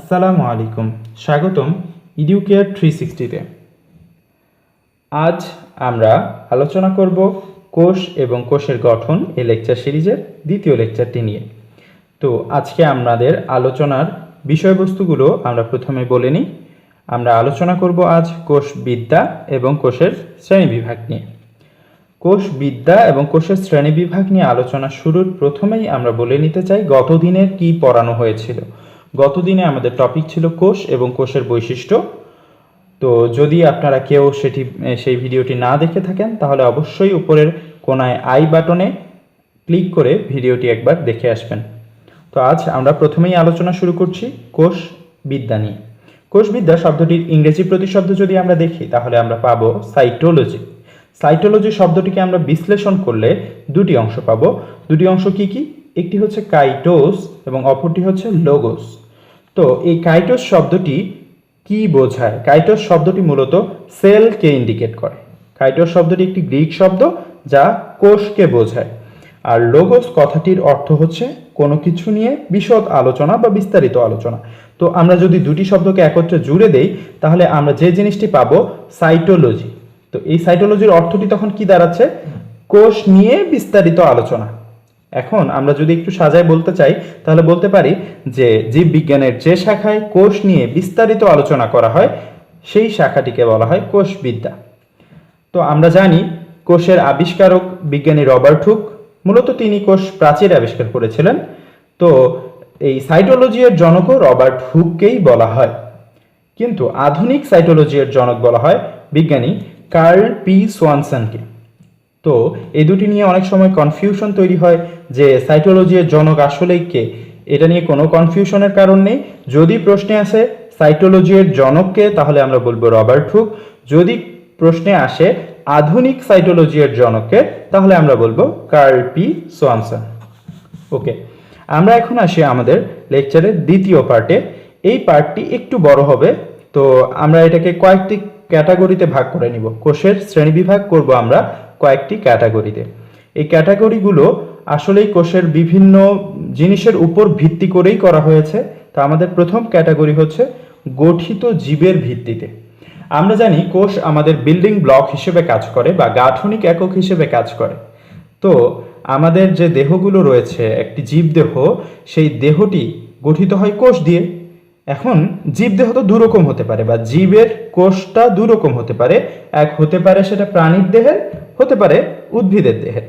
আসসালামু আলাইকুম, স্বাগতম ইডুকেয়ার 360-তে। আজ আমরা আলোচনা করব কোষ এবং কোষের গঠন এই লেকচার সিরিজের দ্বিতীয় লেকচারটি নিয়ে। তো আজকে আমাদের আলোচনার বিষয়বস্তুগুলো আমরা প্রথমে বলে নিই। আমরা আলোচনা করব আজ কোষবিদ্যা এবং কোষের শ্রেণীবিভাগ নিয়ে। কোষবিদ্যা এবং কোষের শ্রেণীবিভাগ নিয়ে আলোচনা শুরুর প্রথমেই আমরা বলে নিতে চাই গত দিনের কী পড়ানো হয়েছিল। গত দিনে আমাদের টপিক ছিল কোষ এবং কোষের বৈশিষ্ট্য। তো যদি আপনারা কেউ সেই ভিডিওটি না দেখে থাকেন তাহলে অবশ্যই উপরের কোনায় আই বাটনে ক্লিক করে ভিডিওটি একবার দেখে আসবেন। তো আজ আমরা প্রথমেই আলোচনা শুরু করছি কোষবিদ্যা নিয়ে। কোষবিদ্যা শব্দটির ইংরেজি প্রতিশব্দ যদি আমরা দেখি তাহলে আমরা পাবো সাইটোলজি। সাইটোলজি শব্দটিকে আমরা বিশ্লেষণ করলে দুটি অংশ পাবো। দুটি অংশ কি কি? একটি হচ্ছে কাইটোস এবং অপরটি হচ্ছে লোগোস। তো এই কাইটোস শব্দটি কি বোঝায়? কাইটোস শব্দটি মূলত সেলকে ইন্ডিকেট করে। কাইটোস শব্দটি একটি গ্রিক শব্দ যা কোষকে বোঝায়। আর লোগোস কথাটির অর্থ হচ্ছে কোনো কিছু নিয়ে বিশদ আলোচনা বা বিস্তারিত আলোচনা। তো আমরা যদি দুটি শব্দকে একত্রে জুড়ে দেই তাহলে আমরা যে জিনিসটি পাবো সাইটোলজি। তো এই সাইটোলজির অর্থটি তখন কি দাঁড়াচ্ছে? কোষ নিয়ে বিস্তারিত আলোচনা। এখন আমরা যদি একটু সাজায় বলতে চাই তাহলে বলতে পারি যে জীববিজ্ঞানের যে শাখায় কোষ নিয়ে বিস্তারিত আলোচনা করা হয় সেই শাখাটিকে বলা হয় কোষবিদ্যা। তো আমরা জানি কোষের আবিষ্কারক বিজ্ঞানী রবার্ট হুক, মূলত তিনি কোষ প্রাচীর আবিষ্কার করেছিলেন। তো এই সাইটোলজির জনকও রবার্ট হুককেই বলা হয়, কিন্তু আধুনিক সাইটোলজির জনক বলা হয় বিজ্ঞানী কার্ল পি সোয়ানসনকে। তো এই দুটি নিয়ে অনেক সময় কনফিউশন তৈরি হয় যে সাইটোলজির জনক আসলেই কে। এটা নিয়ে কোনো কনফিউশনের কারণ নেই। যদি প্রশ্নে আসে সাইটোলজির জনককে তাহলে আমরা বলবো রবার্ট হুক। যদি প্রশ্নে আসে আধুনিক সাইটোলজির জনককে তাহলে আমরা বলবো কার্ল পি সোয়ানসন। ওকে, আমরা এখন আসি আমাদের লেকচারের দ্বিতীয় পার্টে। এই পার্টটি একটু বড় হবে, তো আমরা এটাকে কয়েকটি ক্যাটাগরিতে ভাগ করে নিব। কোষের শ্রেণীবিভাগ করব আমরা কয়েকটি ক্যাটাগরিতে। এই ক্যাটাগরিগুলো আসলেই কোষের বিভিন্ন জিনিসের উপর ভিত্তি করেই করা হয়েছে। তো আমাদের প্রথম ক্যাটাগরি হচ্ছে গঠিত জীবের ভিত্তিতে। আমরা জানি কোষ আমাদের বিল্ডিং ব্লক হিসেবে কাজ করে বা গাঠনিক একক হিসেবে কাজ করে। তো আমাদের যে দেহগুলো রয়েছে, একটি জীবদেহ, সেই দেহটি গঠিত হয় কোষ দিয়ে। এখন জীবদেহ তো দুরকম হতে পারে বা জীবের কোষটা দুরকম হতে পারে। এক হতে পারে সেটা প্রাণীর দেহের, হতে পারে উদ্ভিদের দেহের।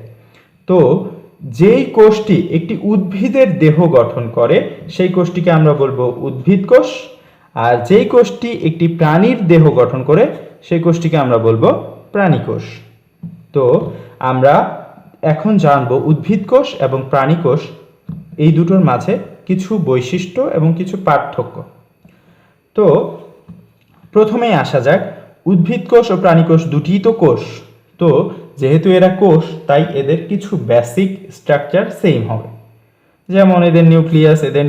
তো যেই কোষটি একটি উদ্ভিদের দেহ গঠন করে সেই কোষটিকে আমরা বলবো উদ্ভিদ কোষ, আর যেই কোষটি একটি প্রাণীর দেহ গঠন করে সেই কোষটিকে আমরা বলবো প্রাণী কোষ। তো আমরা এখন জানবো উদ্ভিদ কোষ এবং প্রাণী কোষ এই দুটোর মাঝে কিছু বৈশিষ্ট্য এবং কিছু পার্থক্য। তো প্রথমেই আসা যাক, উদ্ভিদ কোষ ও প্রাণী কোষ দুটিই তো কোষ। তো যেহেতু এরা কোষ তাই এদের কিছু বেসিক স্ট্রাকচার সেম হবে। যেমন এদের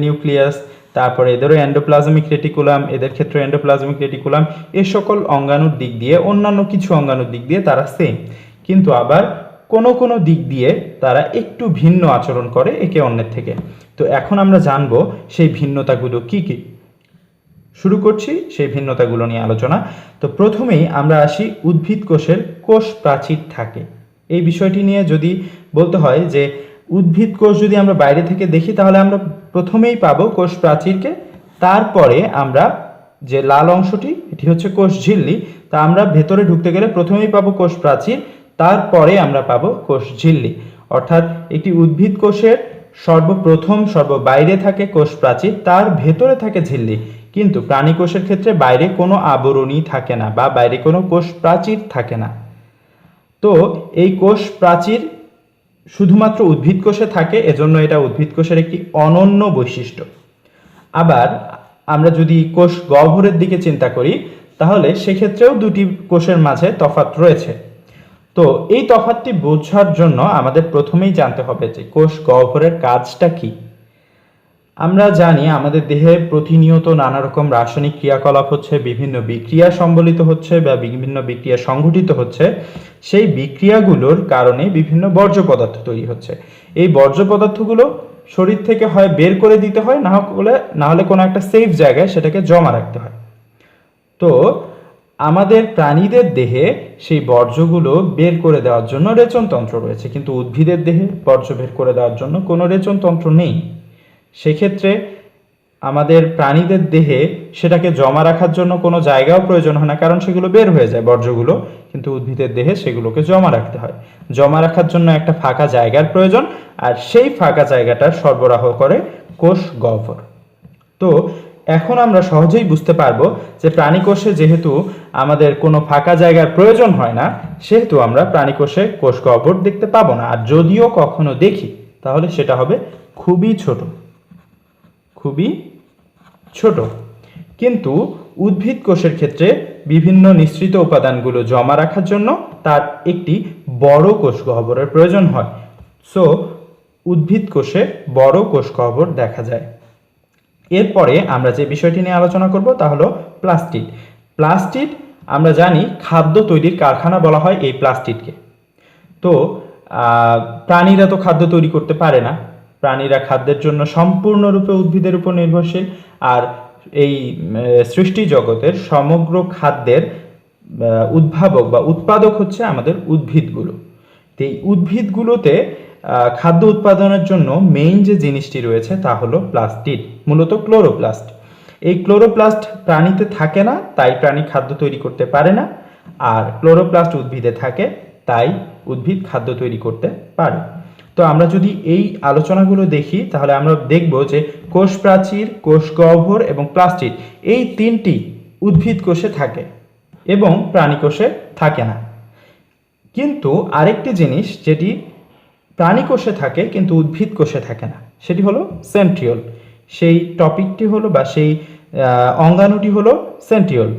নিউক্লিয়াস, তারপরে এদেরও এন্ডোপ্লাজমিক রেটিকুলাম, এদের ক্ষেত্রে এন্ডোপ্লাজমিক রেটিকুলাম, এ সকল অঙ্গাণুর দিক দিয়ে, অন্যান্য কিছু অঙ্গাণুর দিক দিয়ে তারা সেম, কিন্তু আবার কোনো কোনো দিক দিয়ে তারা একটু ভিন্ন আচরণ করে একে অন্যের থেকে। তো এখন আমরা জানবো সেই ভিন্নতাগুলো কি কি। শুরু করছি সেই ভিন্নতাগুলো নিয়ে আলোচনা। তো প্রথমেই আমরা আসি উদ্ভিদ কোষের কোষ প্রাচীর থাকে এই বিষয়টি নিয়ে। যদি বলতে হয় যে উদ্ভিদ কোষ যদি আমরা বাইরে থেকে দেখি তাহলে আমরা প্রথমেই পাবো কোষ প্রাচীরকে, তারপরে আমরা যে লাল অংশটি এটি হচ্ছে কোষ ঝিল্লি। তা আমরা ভেতরে ঢুকতে গেলে প্রথমেই পাবো কোষ প্রাচীর, তারপরে আমরা পাবো কোষ ঝিল্লি। অর্থাৎ একটি উদ্ভিদ কোষের সর্বপ্রথম বাইরে থাকে কোষ প্রাচীর, তার ভেতরে থাকে ঝিল্লি। কিন্তু প্রাণী কোষের ক্ষেত্রে বাইরে কোনো আবরণই থাকে না বা বাইরে কোনো কোষ প্রাচীর থাকে না। তো এই কোষ প্রাচীর শুধুমাত্র উদ্ভিদ কোষে থাকে, এজন্য এটা উদ্ভিদ কোষের একটি অনন্য বৈশিষ্ট্য। আবার আমরা যদি কোষ গহ্বরের দিকে চিন্তা করি তাহলে সেক্ষেত্রেও দুটি কোষের মাঝে তফাৎ রয়েছে। তো এই তফাৎটি বোঝার জন্য আমাদের প্রথমেই জানতে হবে যে কোষ গহ্বরের কাজটা কি। আমরা জানি আমাদের দেহে প্রতিনিয়ত নানা রকম রাসায়নিক ক্রিয়াকলাপ হচ্ছে, বিভিন্ন বিক্রিয়া সম্বলিত হচ্ছে বা বিভিন্ন বিক্রিয়া সংঘটিত হচ্ছে। সেই বিক্রিয়াগুলোর কারণে বিভিন্ন বর্জ্য পদার্থ তৈরি হচ্ছে। এই বর্জ্য পদার্থগুলো শরীর থেকে হয় বের করে দিতে হয়, না হলে কোনো একটা সেফ জায়গায় সেটাকে জমা রাখতে হয়। তো আমাদের প্রাণীদের দেহে সেই বর্জ্যগুলো বের করে দেওয়ার জন্য রেচনতন্ত্র রয়েছে, কিন্তু উদ্ভিদের দেহে বর্জ্য বের করে দেওয়ার জন্য কোনো রেচনতন্ত্র নেই। সেক্ষেত্রে আমাদের প্রাণীদের দেহে সেটাকে জমা রাখার জন্য কোনো জায়গাও প্রয়োজন হয় না, কারণ সেগুলো বের হয়ে যায় বর্জ্যগুলো, কিন্তু উদ্ভিদের দেহে সেগুলোকে জমা রাখতে হয়। জমা রাখার জন্য একটা ফাঁকা জায়গার প্রয়োজন, আর সেই ফাঁকা জায়গাটা সরবরাহ করে কোষ গহ্বর। তো এখন আমরা সহজেই বুঝতে পারবো যে প্রাণীকোষে যেহেতু আমাদের কোনো ফাঁকা জায়গার প্রয়োজন হয় না, সেহেতু আমরা প্রাণীকোষে কোষ গহ্বর দেখতে পাবো না। আর যদিও কখনো দেখি তাহলে সেটা হবে খুবই ছোট, খুবই ছোট। কিন্তু উদ্ভিদ কোষের ক্ষেত্রে বিভিন্ন নিঃসৃত উপাদানগুলো জমা রাখার জন্য তার একটি বড় কোষ গহ্বরের প্রয়োজন হয়। সো উদ্ভিদ কোষে বড় কোষ গহ্বর দেখা যায়। এরপরে আমরা যে বিষয়টি নিয়ে আলোচনা করব তা হলো প্লাস্টিড। প্লাস্টিড আমরা জানি খাদ্য তৈরির কারখানা বলা হয় এই প্লাস্টিডকে। তো প্রাণীরা তো খাদ্য তৈরি করতে পারে না, প্রাণীরা খাদ্যের জন্য সম্পূর্ণরূপে উদ্ভিদের উপর নির্ভরশীল। আর এই সৃষ্টি জগতের সমগ্র খাদ্যের উদ্ভাবক বা উৎপাদক হচ্ছে আমাদের উদ্ভিদগুলো। তো এই উদ্ভিদগুলোতে খাদ্য উৎপাদনের জন্য মেইন যে জিনিসটি রয়েছে তা হলো প্লাস্টিড, মূলত ক্লোরোপ্লাস্ট। এই ক্লোরোপ্লাস্ট প্রাণীতে থাকে না, তাই প্রাণী খাদ্য তৈরি করতে পারে না। আর ক্লোরোপ্লাস্ট উদ্ভিদে থাকে, তাই উদ্ভিদ খাদ্য তৈরি করতে পারে। তো আমরা যদি এই আলোচনাগুলো দেখি তাহলে আমরা দেখব যে কোষ প্রাচীর, কোষ গহ্বর এবং প্লাস্টিড এই তিনটি উদ্ভিদ কোষে থাকে এবং প্রাণী কোষে থাকে না। কিন্তু আরেকটি জিনিস যেটি প্রাণী কোষে থাকে কিন্তু উদ্ভিদ কোষে থাকে না, সেটি হলো সেন্ট্রিওল। সেই টপিকটি হলো বা সেই অঙ্গাণুটি হলো সেন্ট্রিওল।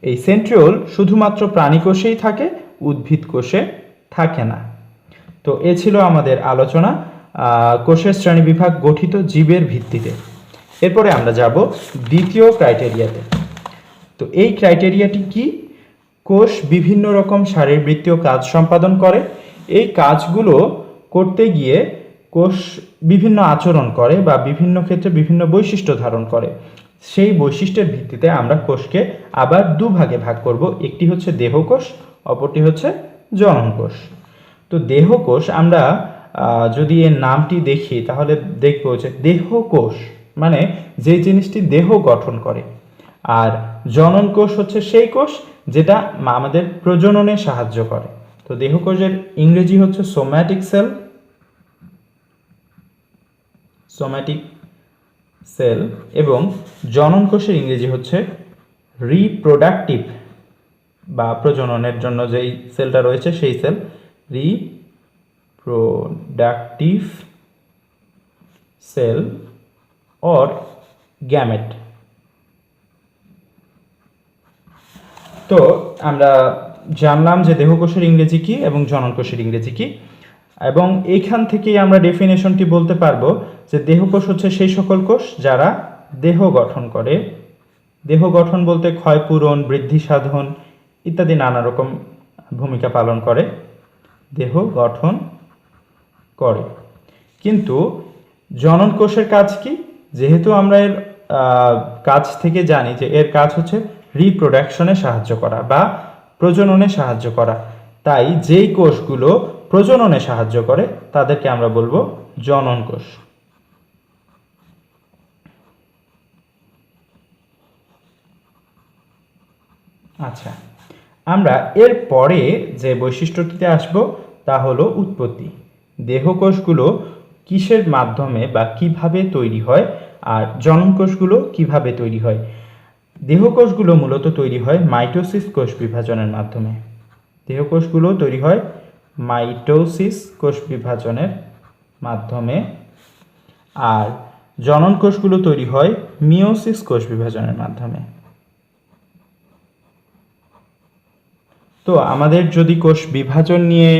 এই সেন্ট্রিওল শুধুমাত্র প্রাণী কোষেই থাকে, উদ্ভিদ কোষে থাকে না। তো এ ছিল আমাদের আলোচনা কোষের শ্রেণীবিভাগ গঠিত জীবের ভিত্তিতে। এরপরে আমরা যাব দ্বিতীয় ক্রাইটেরিয়াতে। তো এই ক্রাইটেরিয়াটি কি? কোষ বিভিন্ন রকম শারীরবৃত্তীয় কাজ সম্পাদন করে। এই কাজগুলো করতে গিয়ে কোষ বিভিন্ন আচরণ করে বা বিভিন্ন ক্ষেত্রে বিভিন্ন বৈশিষ্ট্য ধারণ করে। সেই বৈশিষ্ট্যের ভিত্তিতে আমরা কোষকে আবার দুভাগে ভাগ করব, একটি হচ্ছে দেহকোষ, অপরটি হচ্ছে জনন কোষ। তো দেহকোষ আমরা যদি এর নামটি দেখি তাহলে দেখব যে দেহকোষ মানে যে জিনিসটি দেহ গঠন করে, আর জনন কোষ হচ্ছে সেই কোষ যেটা আমাদের প্রজননে সাহায্য করে। তো দেহকোষের ইংরেজি হচ্ছে সোম্যাটিক সেল, সোম্যাটিক সেল, এবং জনন কোষের ইংরেজি হচ্ছে রিপ্রোডাক্টিভ বা প্রজননের জন্য যেই সেলটা রয়েছে সেই cell, reproductive cell or gamete. তো আমরা জানলাম যে দেহকোষের ইংরেজি কি এবং জনন কোষের ইংরেজি কি, এবং এইখান থেকেই আমরা ডেফিনেশনটি বলতে পারবো যে দেহকোষ হচ্ছে সেই সকল কোষ যারা দেহ গঠন করে। দেহ গঠন বলতে ক্ষয়পূরণ, বৃদ্ধি সাধন ইত্যাদি নানা রকম ভূমিকা পালন করে, দেহ গঠন করে। কিন্তু জনন কোষের কাজ কি? যেহেতু আমরা এর কাজ থেকে জানি যে এর কাজ হচ্ছে রিপ্রোডাকশনে সাহায্য করা বা প্রজননে সাহায্য করা, তাই যেই কোষগুলো প্রজননে সাহায্য করে তাদেরকে আমরা বলবো জনন কোষ। আচ্ছা, আমরা এর পরে যে বৈশিষ্ট্যটিতে আসব তা হলো উৎপত্তি। দেহকোষগুলো কিসের মাধ্যমে বা কিভাবে তৈরি হয়, আর জনন কোষগুলো কিভাবে তৈরি হয়? দেহকোষগুলো মূলত তৈরি হয় মাইটোসিস কোষ বিভাজনের মাধ্যমে। দেহকোষগুলো তৈরি হয় মাইটোসিস কোষ বিভাজনের মাধ্যমে, আর জনন কোষগুলো তৈরি হয় মিওসিস কোষ বিভাজনের মাধ্যমে। তো আমাদের যদি কোষ বিভাজন নিয়ে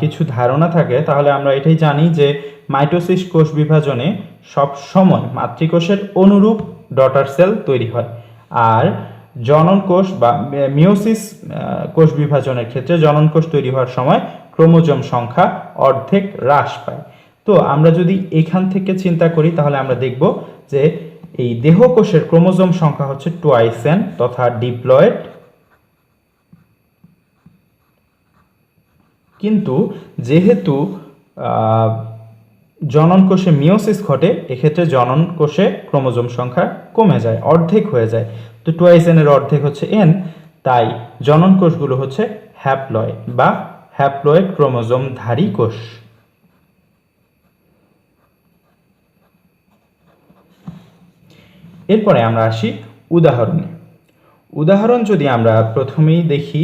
কিছু ধারণা থাকে তাহলে আমরা এটাই জানি যে মাইটোসিস কোষ বিভাজনে সব সময় মাতৃকোষের অনুরূপ ডটার সেল তৈরি হয়, আর জনন কোষ বা মিওসিস কোষ বিভাজনের ক্ষেত্রে জনন কোষ তৈরি হওয়ার সময় ক্রোমোজোম সংখ্যা অর্ধেক হ্রাস পায়। তো আমরা যদি এখান থেকে চিন্তা করি তাহলে আমরা দেখব যে এই দেহকোষের ক্রোমোজোম সংখ্যা হচ্ছে টুয়াইস n তথা ডিপ্লয়েড, কিন্তু যেহেতু জনন কোষে মিওসিস ঘটে, এক্ষেত্রে জনন কোষে ক্রোমোজোম সংখ্যা কমে যায়, অর্ধেক হয়ে যায়। তো টুয়াইস n এর অর্ধেক হচ্ছে n, তাই জনন কোষগুলো হচ্ছে হ্যাপ্লয়েড বা হ্যাপ্লয়েড ক্রোমোজোমধারী কোষ। এরপরে আমরা আসি উদাহরণে। উদাহরণ যদি আমরা প্রথমেই দেখি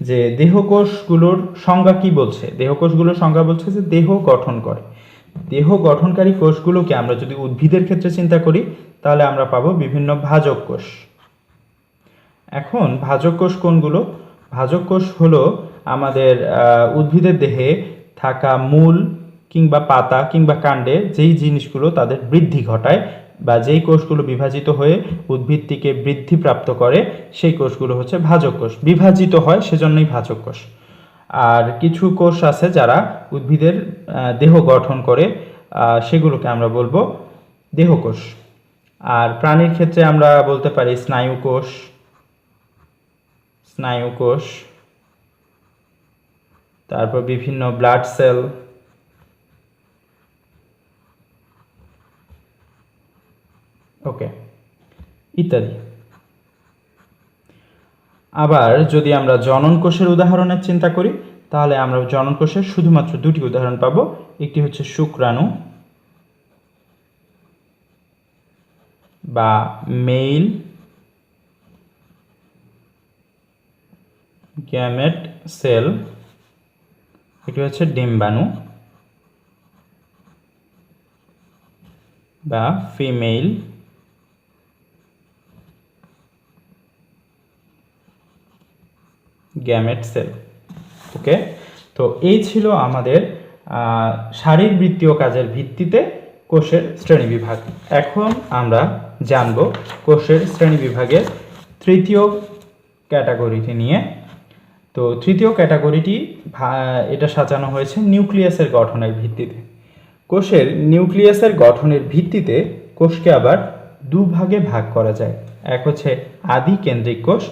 যে দেহকোষগুলোর সংজ্ঞা কি বলছে, দেহকোষগুলোর সংজ্ঞা বলছে যে দেহ গঠন করে। দেহ গঠনকারী কোষগুলোকে আমরা যদি উদ্ভিদের ক্ষেত্রে চিন্তা করি তাহলে আমরা পাবো বিভিন্ন ভাজক কোষ। এখন ভাজক কোষ কোনগুলো? ভাজক কোষ হলো আমাদের উদ্ভিদের দেহে থাকা মূল কিংবা পাতা কিংবা কাণ্ডে যেই জিনিসগুলো তাদের বৃদ্ধি ঘটায় বা যেই কোষগুলো বিভাজিত হয়ে উদ্ভিদটিকে বৃদ্ধিপ্রাপ্ত করে সেই কোষগুলো হচ্ছে ভাজক কোষ। বিভাজিত হয় সেজন্যই ভাজক কোষ। আর কিছু কোষ আছে যারা উদ্ভিদের দেহ গঠন করে, সেগুলোকে আমরা বলবো দেহকোষ। আর প্রাণীর ক্ষেত্রে আমরা বলতে পারি স্নায়ু কোষ, তারপর বিভিন্ন ব্লাড সেল, ওকে, ইত্যাদি। আবার যদি আমরা জনন কোষের উদাহরণের চিন্তা করি তাহলে আমরা জনন কোষের শুধুমাত্র দুটি উদাহরণ পাবো। একটি হচ্ছে শুক্রাণু বা মেইল গ্যামেট সেল, এটি হচ্ছে ডিম্বাণু বা ফিমেল গ্যামেট সেল। ওকে, তো এই ছিল আমাদের শারীরবৃত্তীয় কাজের ভিত্তিতে কোষের শ্রেণীবিভাগ। এখন আমরা জানব কোষের শ্রেণীবিভাগের তৃতীয় ক্যাটাগরিটি নিয়ে। তো তৃতীয় ক্যাটাগরিটি এটা সাজানো হয়েছে নিউক্লিয়াসের গঠনের ভিত্তিতে। কোষের নিউক্লিয়াসের গঠনের ভিত্তিতে কোষকে আবার দুভাগে ভাগ করা যায়। এক হচ্ছে আদি কেন্দ্রিক কোষ,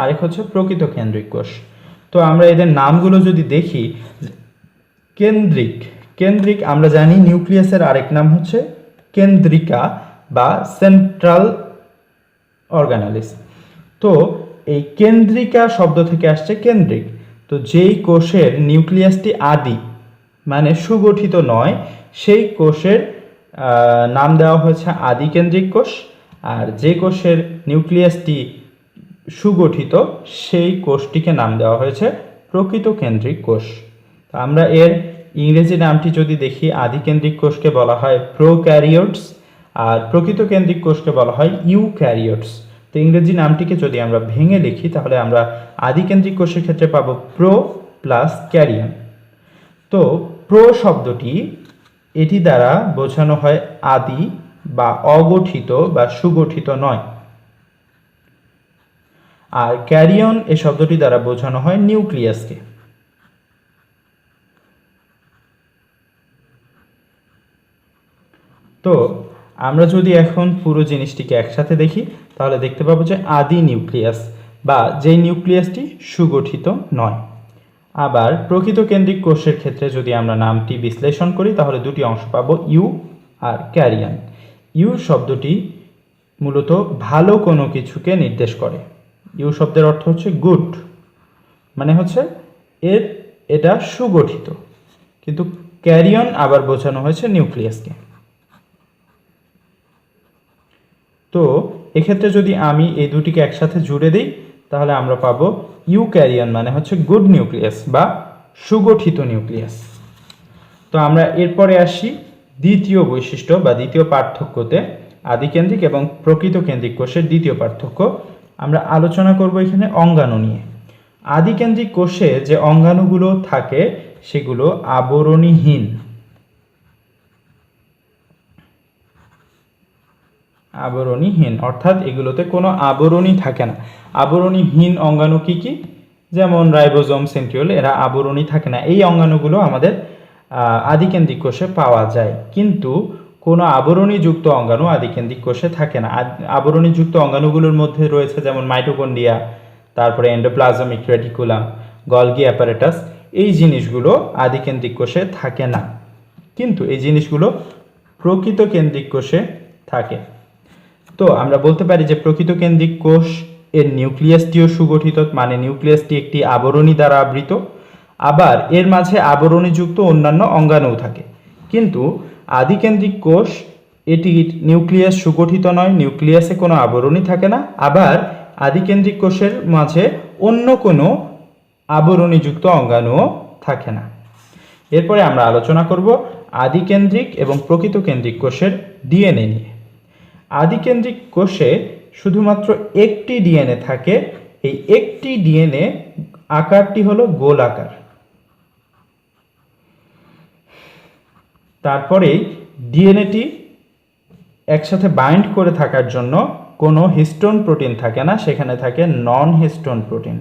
আরেক হচ্ছে প্রকৃত কেন্দ্রিক কোষ। তো আমরা এদের নামগুলো যদি দেখি, কেন্দ্রিক আমরা জানি নিউক্লিয়াসের আরেক নাম হচ্ছে কেন্দ্রিকা বা সেন্ট্রাল অর্গানালিস। তো এই কেন্দ্রিকা শব্দ থেকে আসছে কেন্দ্রিক। তো যেই কোষের নিউক্লিয়াসটি আদি মানে সুগঠিত নয় সেই কোষের নাম দেওয়া হয়েছে আদি কেন্দ্রিক কোষ, আর যে কোষের নিউক্লিয়াসটি সুগঠিত সেই কোষটিকে নাম দেওয়া হয়েছে প্রকৃত কেন্দ্রিক কোষ। আমরা এর ইংরেজি নামটি যদি দেখি, আদি কেন্দ্রিক কোষকে বলা হয় প্রোক্যারিওটস আর প্রকৃত কেন্দ্রিক কোষকে বলা হয় ইউক্যারিওটস। তো ইংরেজি নামটিকে যদি আমরা ভেঙে লিখি তাহলে আমরা আদি কেন্দ্রিক কোষের ক্ষেত্রে পাবো প্রো প্লাস ক্যারিয়ন। তো প্রো শব্দটি এটি দ্বারা বোঝানো হয় আদি বা অগঠিত বা সুগঠিত নয়, আর ক্যারিয়ন এই শব্দটি দ্বারা বোঝানো হয় নিউক্লিয়াসকে। তো আমরা যদি এখন পুরো জিনিসটিকে একসাথে দেখি তাহলে দেখতে পাবো যে আদি নিউক্লিয়াস বা যেই নিউক্লিয়াসটি সুগঠিত নয়। আবার প্রকৃত কেন্দ্রিক কোষের ক্ষেত্রে যদি আমরা নামটি বিশ্লেষণ করি তাহলে দুটি অংশ পাবো, ইউ আর ক্যারিয়ান। ইউ শব্দটি মূলত ভালো কোনো কিছুকে নির্দেশ করে। ইউ শব্দের অর্থ হচ্ছে গুড, মানে হচ্ছে এটা সুগঠিত। কিন্তু ক্যারিয়ন আবার বোঝানো হয়েছে নিউক্লিয়াসকে। তো এক্ষেত্রে যদি আমি এই দুটিকে একসাথে জুড়ে দিই তাহলে আমরা পাবো ইউক্যারিয়ন মানে হচ্ছে গুড নিউক্লিয়াস বা সুগঠিত নিউক্লিয়াস। তো আমরা এরপরে আসি দ্বিতীয় বৈশিষ্ট্য বা দ্বিতীয় পার্থক্যতে, আদিকেন্দ্রিক এবং প্রকৃত কেন্দ্রিক কোষের দ্বিতীয় পার্থক্য। আমরা আলোচনা করব এখানে অঙ্গাণু নিয়ে। আদিকেন্দ্রিক কোষে যে অঙ্গাণুগুলো থাকে সেগুলো আবরণীহীন। অর্থাৎ এগুলোতে কোনো আবরণী থাকে না। আবরণীহীন অঙ্গাণু কি কি? যেমন রাইবোজোম, সেন্ট্রিওল, এরা আবরণী থাকে না। এই অঙ্গাণুগুলো আমাদের আদিকেন্দ্রিক কোষে পাওয়া যায়, কিন্তু কোনো আবরণীযুক্ত অঙ্গাণু আদিকেন্দ্রিক কোষে থাকে না। আবরণীযুক্ত অঙ্গাণুগুলোর মধ্যে রয়েছে যেমন মাইটোকন্ড্রিয়া, তারপরে এন্ডোপ্লাজমিক রেটিকুলাম, গলগি অ্যাপারেটাস। এই জিনিসগুলো আদিকেন্দ্রিক কোষে থাকে না, কিন্তু এই জিনিসগুলো প্রকৃত কেন্দ্রিক কোষে থাকে। তো আমরা বলতে পারি যে প্রকৃত কেন্দ্রিক কোষ এর নিউক্লিয়াসটিও সুগঠিত, মানে নিউক্লিয়াসটি একটি আবরণী দ্বারা আবৃত, আবার এর মাঝে আবরণীযুক্ত অন্যান্য অঙ্গাণুও থাকে। কিন্তু আদিকেন্দ্রিক কোষ এটির নিউক্লিয়াস সুগঠিত নয়, নিউক্লিয়াসে কোনো আবরণী থাকে না, আবার আদিকেন্দ্রিক কোষের মাঝে অন্য কোনো আবরণীযুক্ত অঙ্গাণুও থাকে না। এরপরে আমরা আলোচনা করব আদিকেন্দ্রিক এবং প্রকৃত কেন্দ্রিক কোষের ডিএনএ নিয়ে। আদিকেন্দ্রিক কোষে শুধুমাত্র একটি ডিএনএ থাকে, এই একটি ডিএনএ আকারটি হলো গোল আকার। তারপরে ডিএনএটি একসাথে বাইন্ড করে থাকার জন্য কোনো হিস্টোন প্রোটিন থাকে না, সেখানে থাকে নন হিস্টোন প্রোটিন।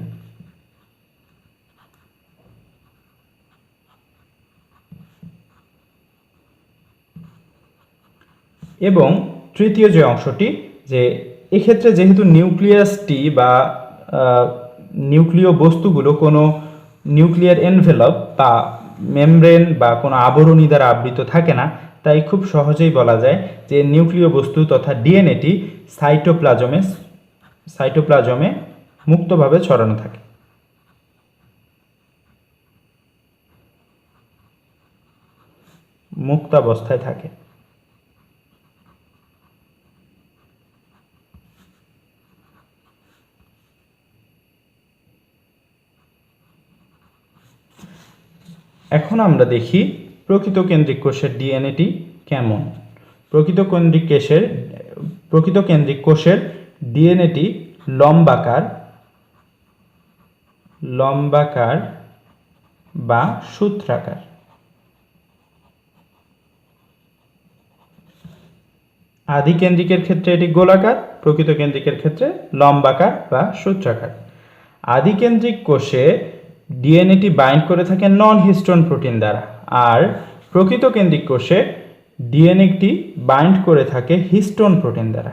এবং তৃতীয় যে অংশটি, যে এক্ষেত্রে যেহেতু নিউক্লিয়াসটি বা নিউক্লিয় বস্তুগুলো কোনো নিউক্লিয়ার এনভেলপ বা মেমব্রেন বা কোনো আবরণী দ্বারা আবৃত থাকে না, তাই খুব সহজেই বলা যায় যে নিউক্লিয় বস্তু তথা ডিএনএটি সাইটোপ্লাজমে মুক্তভাবে ছড়ানো থাকে। মুক্তাবস্থায় থাকে। এখন আমরা দেখি প্রকৃত কেন্দ্রিক কোষের ডিএনএটি কেমন। প্রকৃত কেন্দ্রিক কোষের ডিএনএটি লম্বাকার বা সূত্রাকার। আদিকেন্দ্রিকের ক্ষেত্রে এটি গোলাকার, প্রকৃত কেন্দ্রিকের ক্ষেত্রে লম্বাকার বা সূত্রাকার। আদিকেন্দ্রিক কোষে ডিএনএটি বাইন্ড করে থাকে নন হিস্টোন প্রোটিন দ্বারা, আর প্রকৃত কেন্দ্রিক কোষে ডিএনএটি বাইন্ড করে থাকে হিস্টোন প্রোটিন দ্বারা।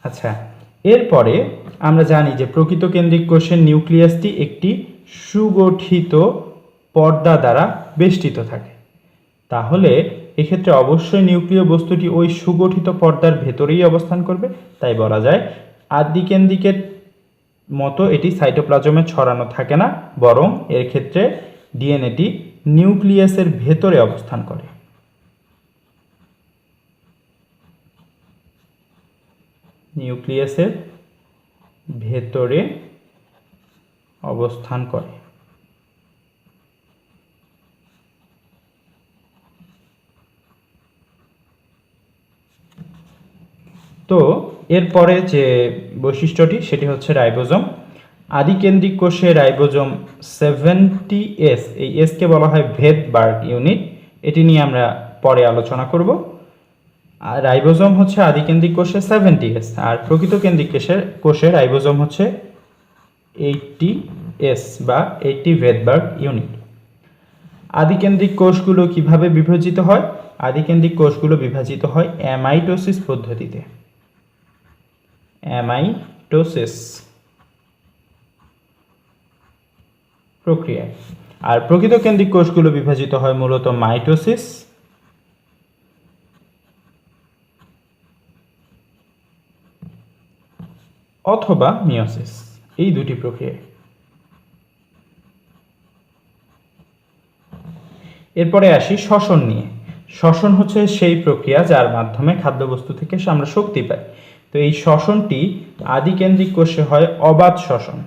আচ্ছা, এরপরে আমরা জানি যে প্রকৃত কেন্দ্রিক কোষের নিউক্লিয়াসটি একটি সুগঠিত পর্দা দ্বারা বেষ্টিত থাকে। তাহলে এক্ষেত্রে অবশ্যই নিউক্লিয় বস্তুটি ওই সুগঠিত পর্দার ভেতরেই অবস্থান করবে, তাই বলা যায় আদিকেন্দ্রিকের মতো এটি সাইটোপ্লাজমে ছড়ানো থাকে না, বরং এর ক্ষেত্রে ডিএনএটি নিউক্লিয়াসের ভেতরে অবস্থান করে। নিউক্লিয়াসের ভেতরে অবস্থান করে। তো এরপরে যে বৈশিষ্ট্যটি সেটি হচ্ছে রাইবোজোম। আদিকেন্দ্রিক কোষে রাইবোজোম 70S, এই এসকে বলা হয় ভেদবার্গ ইউনিট, এটি নিয়ে আমরা পরে আলোচনা করব। আর রাইবোজোম হচ্ছে আদিকেন্দ্রিক কোষে 70S, আর প্রকৃত কেন্দ্রিক কোষে রাইবোজোম হচ্ছে 80S বা 80 ভেদবার্গ ইউনিট। আদিকেন্দ্রিক কোষগুলো কিভাবে বিভাজিত হয়? আদিকেন্দ্রিক কোষগুলো বিভাজিত হয় অ্যামাইটোসিস পদ্ধতিতে। অ্যামাইটোসিস প্রক্রিয়ায়। আর প্রকৃত কেন্দ্রিক কোষগুলো বিভাজিত হয় মূলত মাইটোসিস অথবা মিয়োসিস, এই দুটি প্রক্রিয়ায়। এরপরে আসি শ্বসন নিয়ে। শ্বসন হচ্ছে সেই প্রক্রিয়া যার মাধ্যমে খাদ্যবস্তু থেকে আমরা শক্তি পাই। তো এই শ্বসনটি আদিকেন্দ্রিক কোষে হয় অবাত শ্বসন।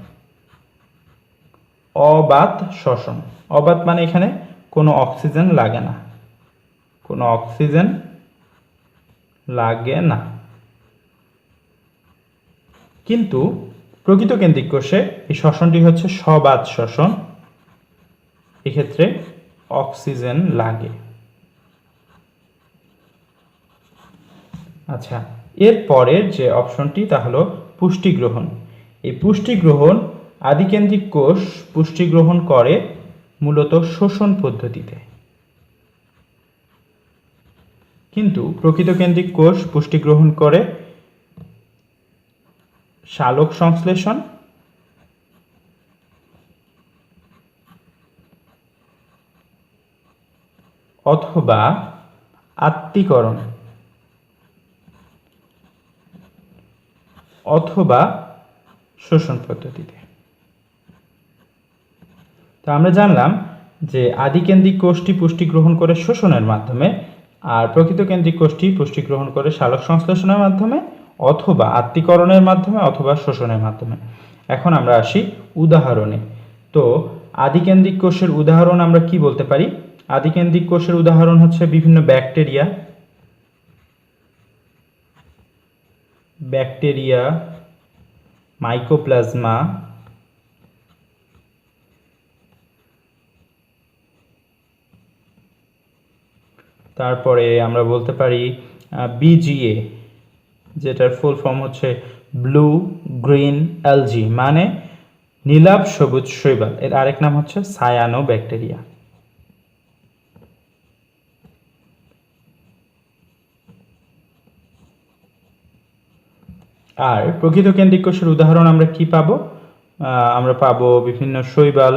অবাত শ্বসন, অবাত মানে এখানে কোনো অক্সিজেন লাগে না, কোনো অক্সিজেন লাগে না। কিন্তু প্রকৃত কেন্দ্রিক কোষে এই শ্বসনটি হচ্ছে সবাত শ্বসন। এক্ষেত্রে অক্সিজেন লাগে। আচ্ছা, এর পরের যে অপশনটি তা হলো পুষ্টি গ্রহণ। এই পুষ্টি গ্রহণ, আদিকেন্দ্রিক কোষ পুষ্টি গ্রহণ করে মূলত শোষণ পদ্ধতিতে, কিন্তু প্রকৃতকেন্দ্রিক কোষ পুষ্টি গ্রহণ করে সালোক সংশ্লেষণ অথবা আত্তীকরণ অথবা শোষণ পদ্ধতিতে। তো আমরা জানলাম যে আদিকেন্দ্রিক কোষটি পুষ্টি গ্রহণ করে শোষণের মাধ্যমে, আর প্রকৃতকেন্দ্রিক কোষটি পুষ্টি গ্রহণ করে সালোক সংশ্লেষণের মাধ্যমে অথবা আত্তীকরণের মাধ্যমে অথবা শোষণের মাধ্যমে। এখন আমরা আসি উদাহরণে। তো আদিকেন্দ্রিক কোষের উদাহরণ আমরা কি বলতে পারি? আদিকেন্দ্রিক কোষের উদাহরণ হচ্ছে বিভিন্ন ব্যাকটেরিয়া, মাইকোপ্লাজমা, তারপরে আমরা বলতে পারি বিজিএ, যেটার ফুল ফর্ম হচ্ছে ব্লু গ্রিন অ্যালজি, মানে নীলাভ সবুজ শৈবাল। এর আরেক নাম হচ্ছে সায়ানো ব্যাকটেরিয়া। আর প্রকৃতকেন্দ্রিক কোষের উদাহরণ আমরা কি পাবো? আমরা পাবো বিভিন্ন শৈবাল,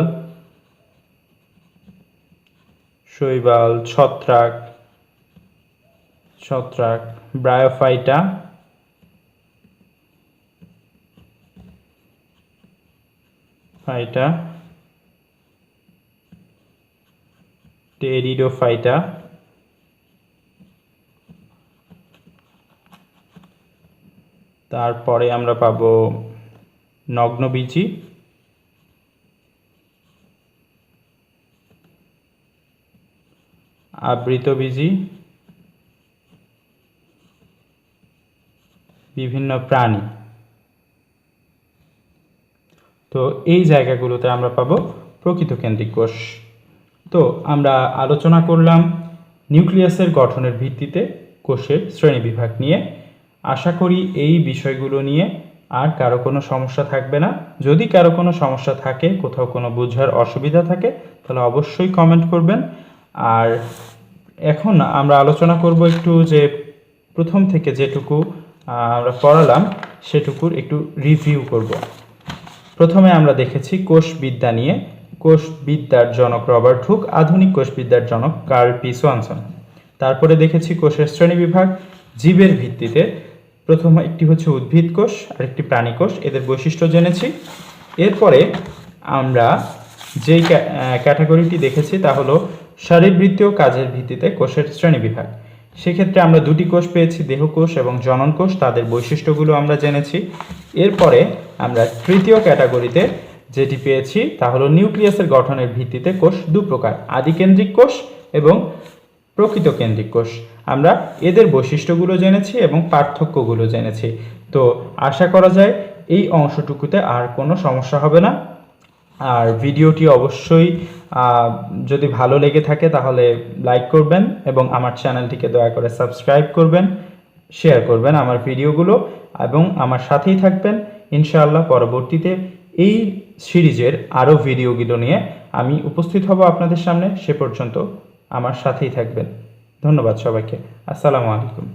ছত্রাক, ব্রায়োফাইটা, টেরিডোফাইটা, তারপরে আমরা পাবো নগ্নবীজি, আবৃতবীজি, বিভিন্ন প্রাণী। তো এই জায়গাগুলোতে আমরা পাবো প্রকৃতকেন্দ্রিক কোষ। তো আমরা আলোচনা করলাম নিউক্লিয়াসের গঠনের ভিত্তিতে কোষের শ্রেণীবিভাগ নিয়ে। আশা করি এই বিষয়গুলো নিয়ে আর কারো কোনো সমস্যা থাকবে না। যদি কারো কোনো সমস্যা থাকে, কোথাও কোনো বোঝার অসুবিধা থাকে, তাহলে অবশ্যই কমেন্ট করবেন। আর এখন আমরা আলোচনা করব একটু যে প্রথম থেকে যেটুকু আমরা পড়ালাম সেটুকুর একটু রিভিউ করব। প্রথমে আমরা দেখেছি কোষবিদ্যা নিয়ে। কোষবিদ্যার জনক রবার্ট হুক, আধুনিক কোষবিদ্যার জনক কার্ল পি সোয়ানসন। তারপরে দেখেছি কোষের শ্রেণীবিভাগ জীবের ভিত্তিতে। প্রথম একটি হচ্ছে উদ্ভিদ কোষ আর একটি প্রাণী কোষ, এদের বৈশিষ্ট্য জেনেছি। এরপরে আমরা যেই ক্যাটাগরিটি দেখেছি তা হলো শারীরবৃত্তীয় কাজের ভিত্তিতে কোষের শ্রেণীবিভাগ। সেক্ষেত্রে আমরা দুটি কোষ পেয়েছি, দেহকোষ এবং জনন কোষ, তাদের বৈশিষ্ট্যগুলো আমরা জেনেছি। এরপরে আমরা তৃতীয় ক্যাটাগরিতে যেটি পেয়েছি তা হলো নিউক্লিয়াসের গঠনের ভিত্তিতে কোষ দু প্রকার, আদিকেন্দ্রিক কোষ এবং প্রকৃতকেন্দ্রিক কোষ। আমরা এদের বৈশিষ্ট্যগুলো জেনেছি এবং পার্থক্যগুলো জেনেছি। তো আশা করা যায় এই অংশটুকুতে আর কোনো সমস্যা হবে না। আর ভিডিওটি অবশ্যই যদি ভালো লেগে থাকে তাহলে লাইক করবেন এবং আমার চ্যানেলটিকে দয়া করে সাবস্ক্রাইব করবেন, শেয়ার করবেন আমার ভিডিওগুলো এবং আমার সাথেই থাকবেন। ইনশাআল্লাহ পরবর্তীতে এই সিরিজের আরও ভিডিওগুলো নিয়ে আমি উপস্থিত হব আপনাদের সামনে। সে পর্যন্ত আমার সাথেই থাকবেন। ধন্যবাদ সবাইকে। আসসালামু আলাইকুম।